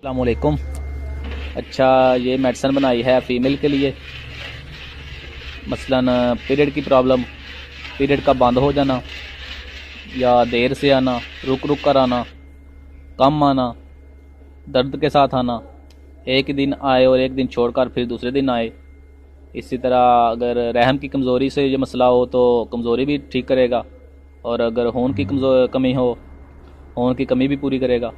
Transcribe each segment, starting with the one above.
अस्सलामुअलैकुम। अच्छा, ये मेडिसिन बनाई है फ़ीमेल के लिए। मसलन पीरियड की प्रॉब्लम, पीरियड का बंद हो जाना या देर से आना, रुक रुक कर आना, कम आना, दर्द के साथ आना, एक दिन आए और एक दिन छोड़कर फिर दूसरे दिन आए। इसी तरह अगर रहम की कमज़ोरी से ये मसला हो तो कमज़ोरी भी ठीक करेगा, और अगर खून की कमी हो, खून की कमी भी पूरी करेगा।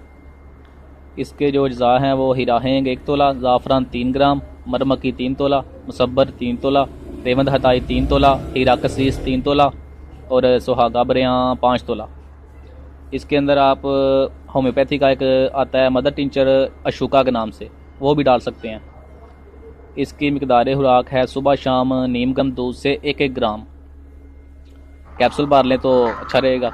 इसके जो अज्जा हैं वो हीरा हेंग 1 तोला, ज़ाफ़रान 3 ग्राम, मरमकी 3 तोला, मुसब्बर 3 तोला, रेवंद हताई 3 तोला, हीरा कसीस 3 तोला और सुहागा बरियाँ 5 तोला। इसके अंदर आप होम्योपैथी का एक आता है मदर टिंचर अशोका के नाम से, वो भी डाल सकते हैं। इसकी मिकदार खुराक है सुबह शाम नीम गम दूध से 1-1 ग्राम कैप्सूल मार लें तो अच्छा रहेगा।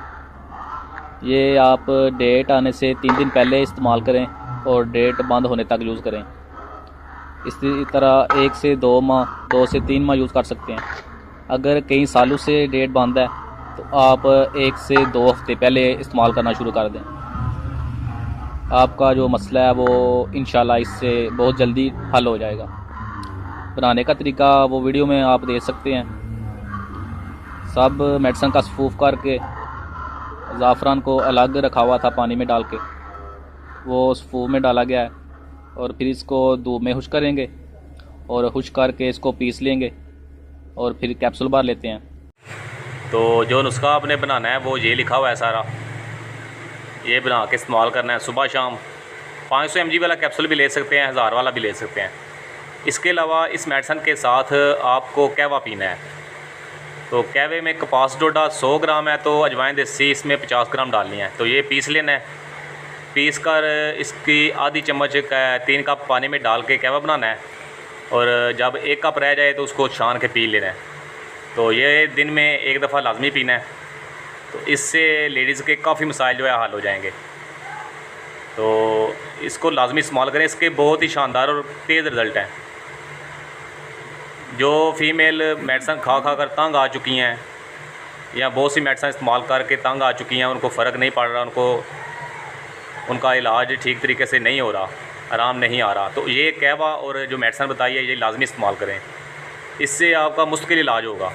ये आप डेट आने से 3 दिन पहले इस्तेमाल करें और डेट बंद होने तक यूज़ करें। इसी तरह 1 से 2 माह, 2 से 3 माह यूज़ कर सकते हैं। अगर कई सालों से डेट बंद है तो आप 1 से 2 हफ्ते पहले इस्तेमाल करना शुरू कर दें। आपका जो मसला है वो इंशाल्लाह इससे बहुत जल्दी हल हो जाएगा। बनाने का तरीका वो वीडियो में आप देख सकते हैं। सब मेडिसिन का सफूफ करके ज़ाफ़रान को अलग रखा हुआ था पानी में डाल के, वो सफूफ में डाला गया है और फिर इसको धूप में खुश्क करेंगे और खुश्क करके इसको पीस लेंगे और फिर कैप्सूल बार लेते हैं। तो जो नुस्खा आपने बनाना है वो ये लिखा हुआ है सारा, ये बना के इस्तेमाल करना है सुबह शाम। 500 mg वाला कैप्सूल भी ले सकते हैं, 1000 वाला भी ले सकते हैं। इसके अलावा इस मेडिसिन के साथ आपको कहवा पीना है। तो कहवे में कपास डोडा 100 ग्राम है, तो अजवाइन देसी इसमें 50 ग्राम डालनी है। तो ये पीस लेना है, पीस कर इसकी आधी चम्मच 3 कप पानी में डाल के कहवा बनाना है, और जब 1 कप रह जाए तो उसको छान के पी लेना है। तो ये दिन में 1 दफ़ा लाजमी पीना है। तो इससे लेडीज़ के काफ़ी मसाइल जो है हल हो जाएंगे। तो इसको लाजमी इस्तेमाल करें, इसके बहुत ही शानदार और तेज़ रिज़ल्ट हैं। जो फ़ीमेल मेडिसिन खा कर तंग आ चुकी हैं या बहुत सी मेडिसिन इस्तेमाल करके तंग आ चुकी हैं, उनको फ़र्क नहीं पड़ रहा, उनका इलाज ठीक तरीके से नहीं हो रहा, आराम नहीं आ रहा, तो ये कहवा और जो मेडिसिन बताई है ये लाजमी इस्तेमाल करें। इससे आपका मुश्किल इलाज होगा,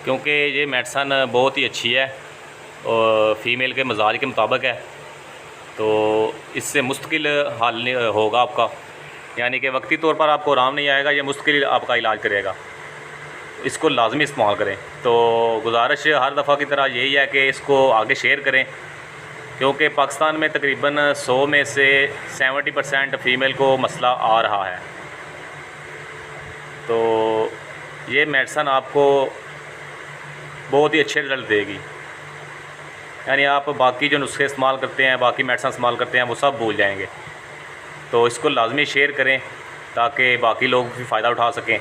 क्योंकि ये मेडिसिन बहुत ही अच्छी है और फ़ीमेल के मजाज के मुताबिक है। तो इससे मुश्किल हल होगा आपका, यानी कि वक्ती तौर पर आपको आराम नहीं आएगा, ये मुश्किल आपका इलाज करेगा। इसको लाजमी इस्तेमाल करें। तो गुजारिश हर दफ़ा की तरह यही है कि इसको आगे शेयर करें, क्योंकि पाकिस्तान में तकरीबन 100 में से 70% फ़ीमेल को मसला आ रहा है। तो ये मेडिसिन आपको बहुत ही अच्छे रिजल्ट देगी, यानी आप बाकी जो नुस्खे इस्तेमाल करते हैं, बाकी मेडिसिन इस्तेमाल करते हैं, वो सब भूल जाएंगे। तो इसको लाजमी शेयर करें ताकि बाकी लोग भी फ़ायदा उठा सकें।